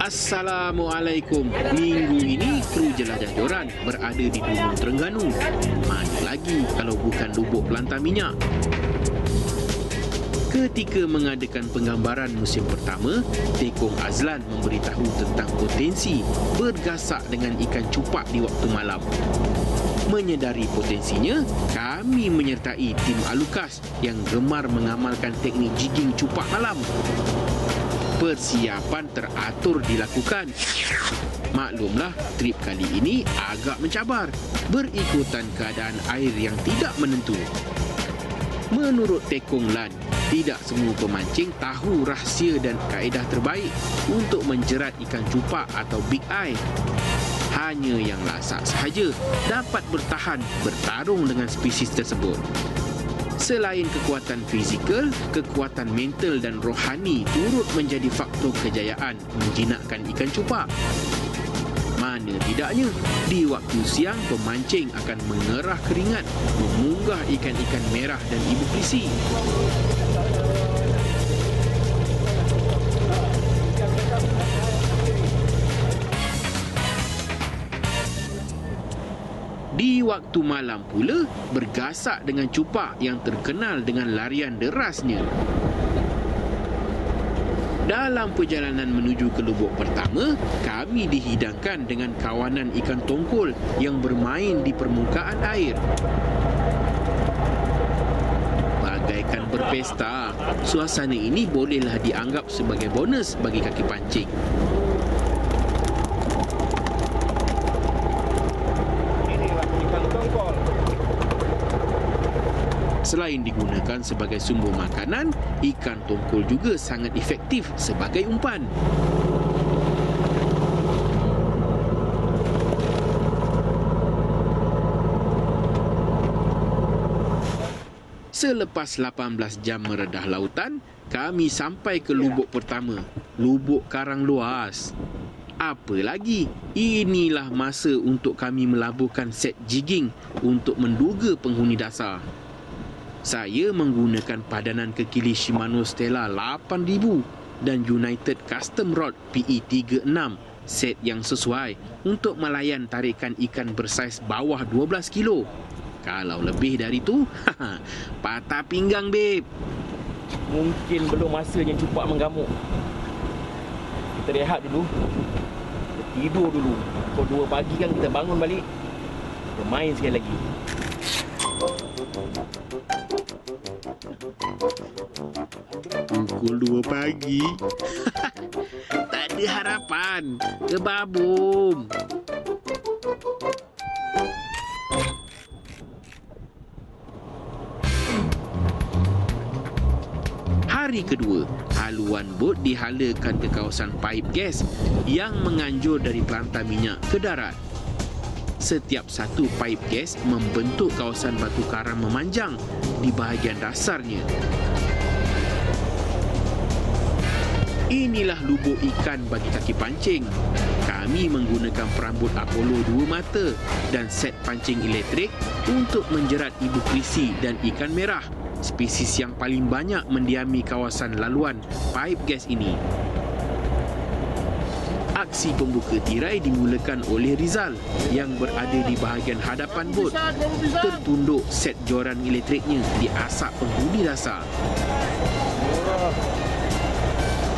Assalamualaikum. Minggu ini kru Jelajah Joran berada di Gunung Terengganu. Mana lagi kalau bukan Lubuk Kelantan Minyak. Ketika mengadakan penggambaran musim pertama, Tekong Azlan memberitahu tentang potensi bergasak dengan ikan cupak di waktu malam. Menyedari potensinya, kami menyertai tim Alukas yang gemar mengamalkan teknik jigging cupak malam. Persiapan teratur dilakukan. Maklumlah, trip kali ini agak mencabar berikutan keadaan air yang tidak menentu. Menurut Tekong Lan, tidak semua pemancing tahu rahsia dan kaedah terbaik untuk menjerat ikan cupak atau big eye. Hanya yang lasak sahaja dapat bertahan bertarung dengan spesies tersebut. Selain kekuatan fizikal, kekuatan mental dan rohani turut menjadi faktor kejayaan menjinakkan ikan cupak. Mana tidaknya, di waktu siang pemancing akan mengerah keringat memunggah ikan-ikan merah dan ibu krisi. Di waktu malam pula, bergasak dengan cupak yang terkenal dengan larian derasnya. Dalam perjalanan menuju ke lubuk pertama, kami dihidangkan dengan kawanan ikan tongkol yang bermain di permukaan air. Bagaikan berpesta, suasana ini bolehlah dianggap sebagai bonus bagi kaki pancing. Selain digunakan sebagai sumber makanan, ikan tongkol juga sangat efektif sebagai umpan. Selepas 18 jam meredah lautan, kami sampai ke lubuk pertama, Lubuk Karang Luas. Apa lagi? Inilah masa untuk kami melabuhkan set jigging untuk menduga penghuni dasar. Saya menggunakan padanan kekili Shimano Stella 8000 dan United Custom Rod PE36, set yang sesuai untuk melayan tarikan ikan bersaiz bawah 12 kilo. Kalau lebih dari itu, patah pinggang, babe. Mungkin belum masanya cupak menggamuk. Kita rehat dulu. Kita tidur dulu. Pukul 2 pagi kan kita bangun balik. Kita main sekali lagi. Pukul 2 pagi. Tak ada harapan. Kebabum. Hari kedua, haluan bot dihalakan ke kawasan paip gas yang menganjur dari Kelantan Minyak ke darat. Setiap satu paip gas membentuk kawasan batu karang memanjang di bahagian dasarnya. Inilah lubuk ikan bagi kaki pancing. Kami menggunakan perambut Apollo 2 mata dan set pancing elektrik untuk menjerat ibu krisi dan ikan merah, spesies yang paling banyak mendiami kawasan laluan paip gas ini. Aksi pembuka tirai dimulakan oleh Rizal yang berada di bahagian hadapan bot. Tertunduk set joran elektriknya di asap penghuni dasar.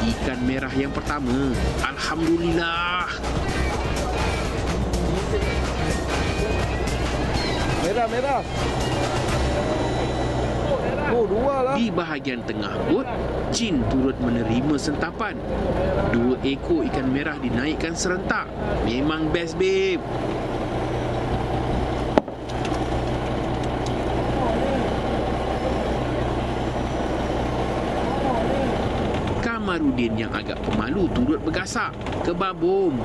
Ikan merah yang pertama, alhamdulillah. Merah. Oh, 2 lah. Di bahagian tengah bot, Jin turut menerima sentapan. 2 ekor ikan merah dinaikkan serentak. Memang best, babe. Kamarudin yang agak pemalu turut bergasak. Kebabum.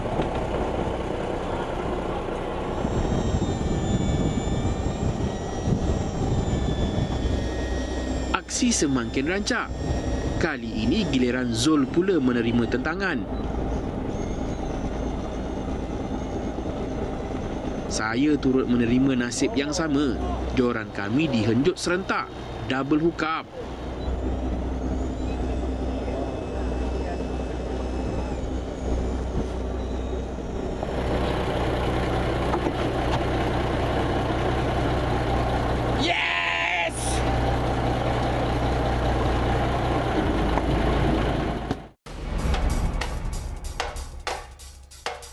aksi semakin rancak. Kali ini giliran Zul pula menerima tentangan. Saya turut menerima nasib yang sama. Joran kami dihenjut serentak. Double hook up.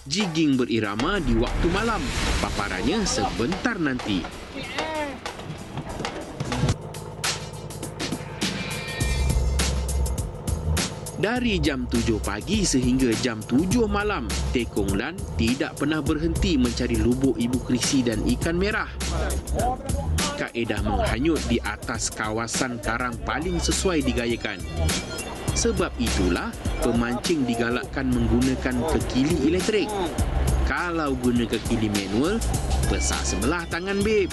Jigging berirama di waktu malam. Paparannya sebentar nanti. Dari jam 7 pagi sehingga jam 7 malam, Tekong Lan tidak pernah berhenti mencari lubuk ibu krisi dan ikan merah. Kaedah menghanyut di atas kawasan karang paling sesuai digayakan. Sebab itulah pemancing digalakkan menggunakan kekili elektrik. Kalau guna kekili manual, besar sebelah tangan, babe.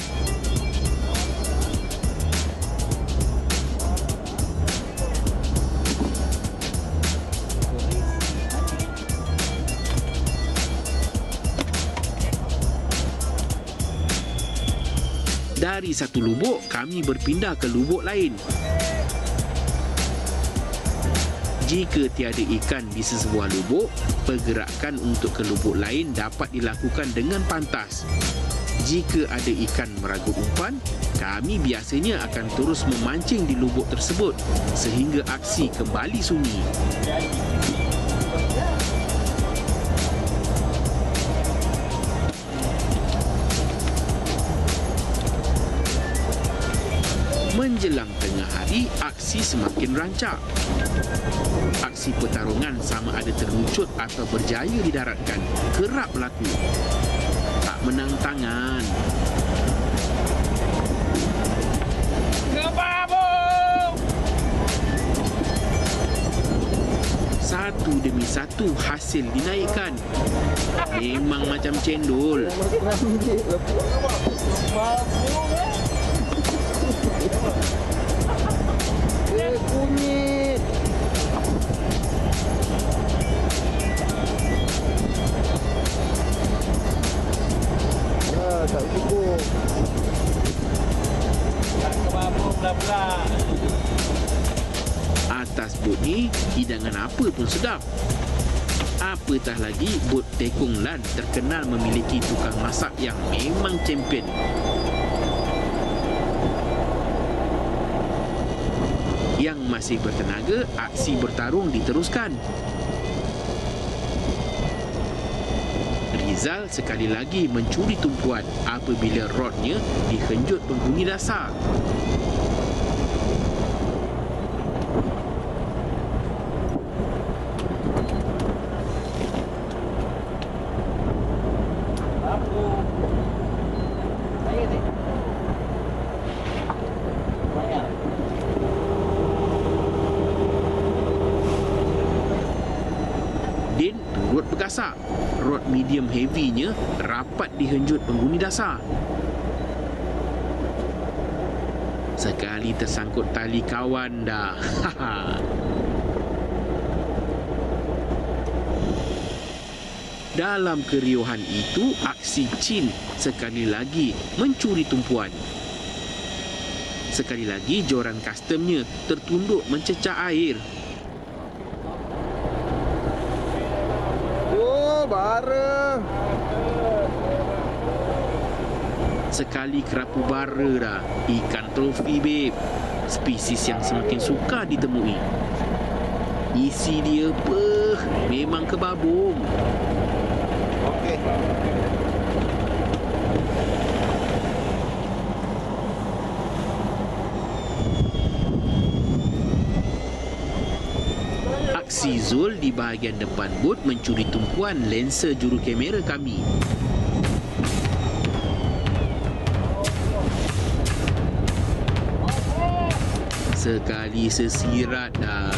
Dari satu lubuk, kami berpindah ke lubuk lain. Jika tiada ikan di sesebuah lubuk, pergerakan untuk ke lubuk lain dapat dilakukan dengan pantas. Jika ada ikan meragut umpan, kami biasanya akan terus memancing di lubuk tersebut sehingga aksi kembali sunyi. Menjelang tengah hari, aksi semakin rancak. Aksi pertarungan sama ada terlucut atau berjaya didaratkan kerap berlaku. Tak menang tangan. Kebabung! Satu demi satu hasil dinaikkan. Memang macam cendol. Kunyit. Tak cukup. Kebabung pula. Atas bot ni, hidangan apa pun sedap. Apatah lagi, bot Tekong Lan terkenal memiliki tukang masak yang memang champion. Yang masih bertenaga, aksi bertarung diteruskan. Rizal sekali lagi mencuri tumpuan apabila rodnya dihenjut penghuni dasar. Din turut bergasak. Rod medium heavy-nya rapat dihenjut penghuni dasar. Sekali tersangkut tali kawan dah. Dalam keriuhan itu, aksi Chin sekali lagi mencuri tumpuan. Sekali lagi joran customnya tertunduk mencecah air. Bara. Sekali kerapu bara dah. Ikan trofi, babe. Spesies yang semakin sukar ditemui. Isi dia memang kebabung. Okey. Aksi Zul di bahagian depan bot mencuri tumpuan lensa juru kamera kami. Sekali sesirat dah.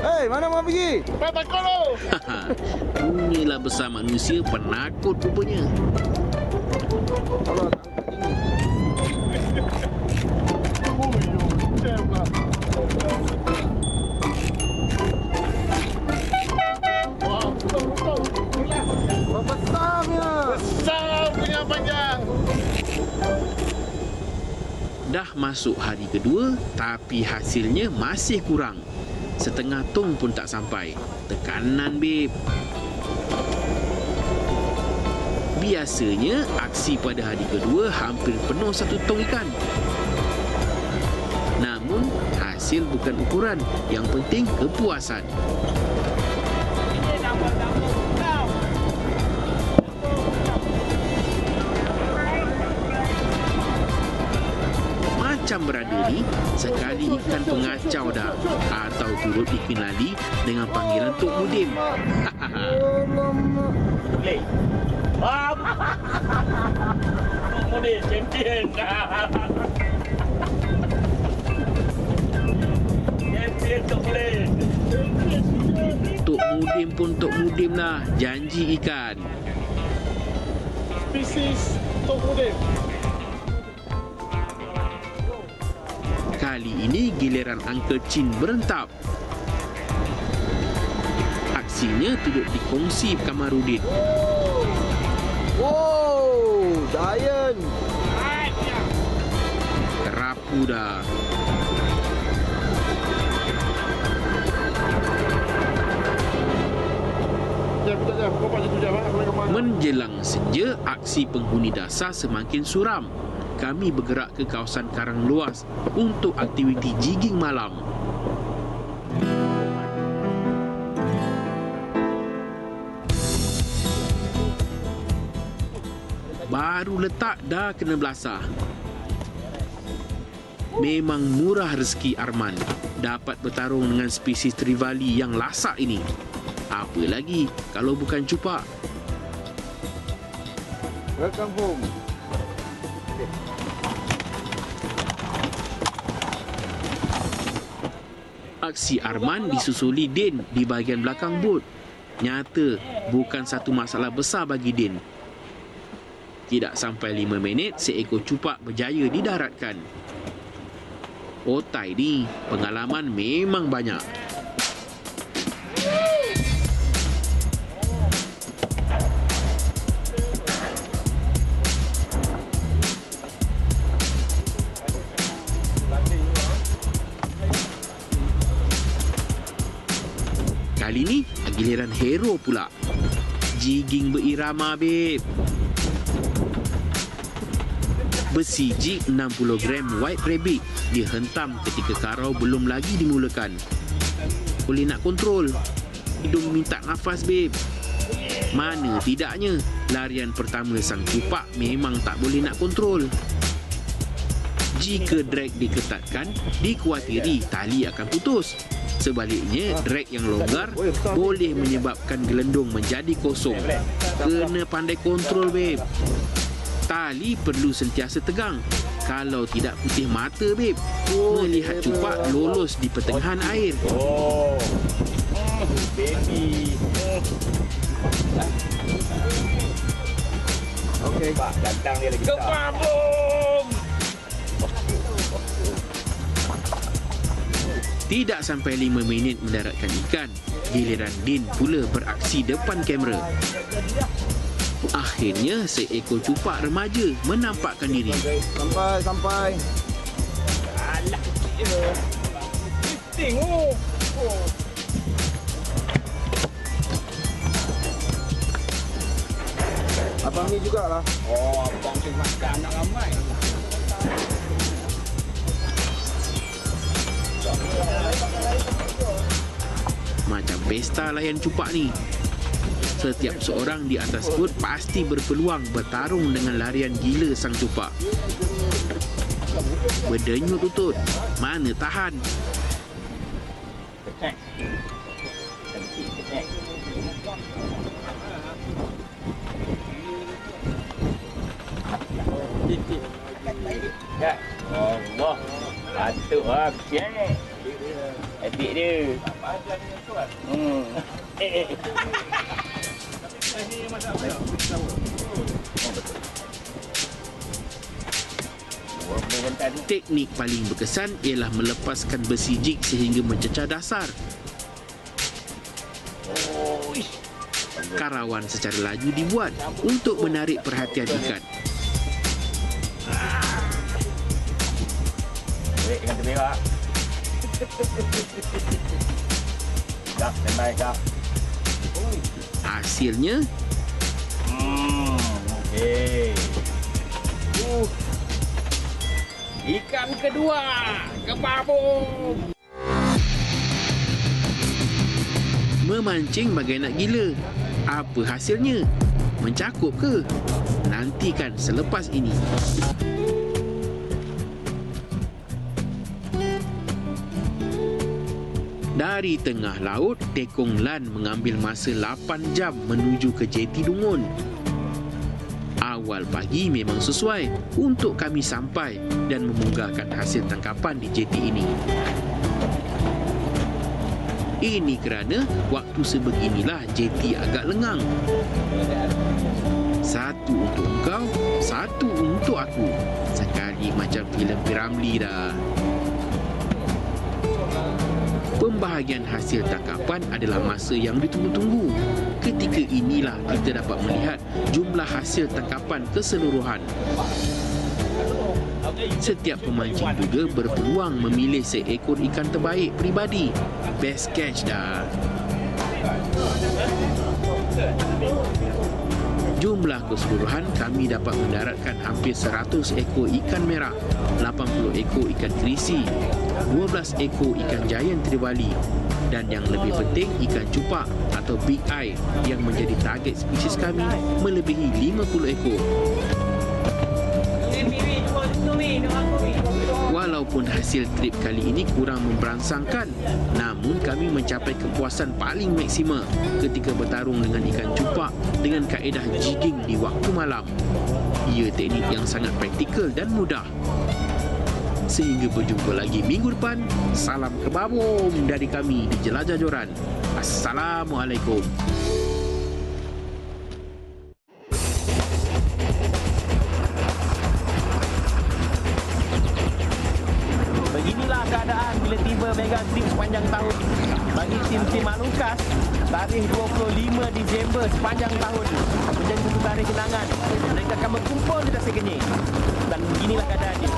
Hei, mana mau pergi? Takut lu! Inilah besar manusia penakut rupanya. Allah tak Dah masuk hari kedua, tapi hasilnya masih kurang. Setengah tong pun tak sampai. Tekanan, babe. Biasanya, aksi pada hari kedua hampir penuh 1 tong ikan. Namun, hasil bukan ukuran. Yang penting kepuasan. Macam berada ni, sekali ikan pengacau dah, atau turut dikenali dengan panggilan Tok Mudim. Boleh. Tok Mudim champion. Champion Tok Mudim. Tok Mudim pun Tok Mudim lah, janji ikan. Spesies Tok Mudim. Kali ini giliran Uncle Chin berentap. Aksinya turut dikongsi Kamarudin. Wow, giant. Terapu dah. Menjelang senja, aksi penghuni dasar semakin suram. Kami bergerak ke kawasan karang luas untuk aktiviti jigging malam. Baru letak dah kena belasah. Memang murah rezeki Arman dapat bertarung dengan spesies trivali yang lasak ini. Apa lagi kalau bukan cupak? Welcome home. Aksi Arman disusuli Din di bahagian belakang bot. Nyata, bukan satu masalah besar bagi Din. Tidak sampai 5 minit, seekor cupak berjaya didaratkan. Otai ni, pengalaman memang banyak. Kali ni, giliran hero pula. Jigging berirama, babe. Besi jig 60 gram white rabbit dihentam ketika karau belum lagi dimulakan. Boleh nak kontrol. Hidung minta nafas, babe. Mana tidaknya, larian pertama sang cupak memang tak boleh nak kontrol. Jika drag diketatkan, dikuatiri tali akan putus. Sebaliknya, drag yang longgar boleh menyebabkan gelendung menjadi kosong. Kena pandai kontrol, babe. Tali perlu sentiasa tegang. Kalau tidak putih mata, babe. Melihat cupak lolos di pertengahan air. Oh, baby. Okey. Pak, datang dia lagi. Kepabung! Tidak sampai 5 minit mendaratkan ikan, giliran Din pula beraksi depan kamera. Akhirnya, seekor cupak remaja menampakkan diri. Sampai. Alah, kecil. Tengok. Abang ni jugalah. Oh, abang tu makan anak ramai. Macam pesta layan cupak ni. Setiap seorang di atas bot pasti berpeluang bertarung dengan larian gila sang cupak. Berdenyut tutut, mana tahan. Ya, Allah. Patut lah, kecil. Adik dia. Teknik paling berkesan ialah melepaskan besi jig sehingga mencecah dasar. Karawan secara laju dibuat untuk menarik perhatian ikan. Ikan temera. Dah, standby dah. Hasilnya, Okey. Ikan kedua kebabung. memancing bagai nak gila. Apa hasilnya? Mencakup ke? Nantikan selepas ini. Dari tengah laut, Tekong Lan mengambil masa 8 jam menuju ke jeti Dungun. Awal pagi memang sesuai untuk kami sampai dan memunggahkan hasil tangkapan di jeti ini. Ini kerana waktu sebeginilah jeti agak lengang. Satu untuk engkau, satu untuk aku. Sekali macam filem P.Ramlee dah. Pembahagian hasil tangkapan adalah masa yang ditunggu-tunggu. Ketika inilah kita dapat melihat jumlah hasil tangkapan keseluruhan. Setiap pemancing juga berpeluang memilih seekor ikan terbaik peribadi. Best catch dah. Jumlah keseluruhan kami dapat mendaratkan hampir 100 ekor ikan merah, 80 ekor ikan kerisi, 12 ekor ikan giant trevally dan yang lebih penting ikan cupak atau big eye yang menjadi target spesies kami melebihi 50 ekor. Walaupun hasil trip kali ini kurang memberangsangkan, namun kami mencapai kepuasan paling maksima ketika bertarung dengan ikan cupak dengan kaedah jigging di waktu malam. Ia teknik yang sangat praktikal dan mudah. Sehingga berjumpa lagi minggu depan, salam kebabum dari kami di Jelajah Joran. Assalamualaikum. Beginilah keadaan bila tiba mega trip sepanjang tahun bagi tim-tim Malukas. Tarikh 25 Disember sepanjang tahun menjadi satu tarikh kenangan. Mereka akan berkumpul di Dasar Kenyir dan beginilah keadaan dia.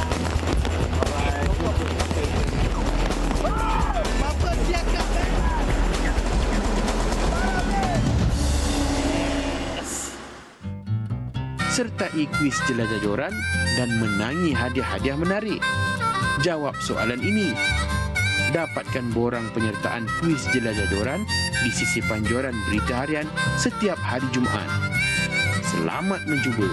Sertai kuis Jelajah Joran dan menangi hadiah-hadiah menarik. Jawab soalan ini. Dapatkan borang penyertaan kuis Jelajah Joran di sisipan joran Berita Harian setiap hari Jumaat. Selamat mencuba.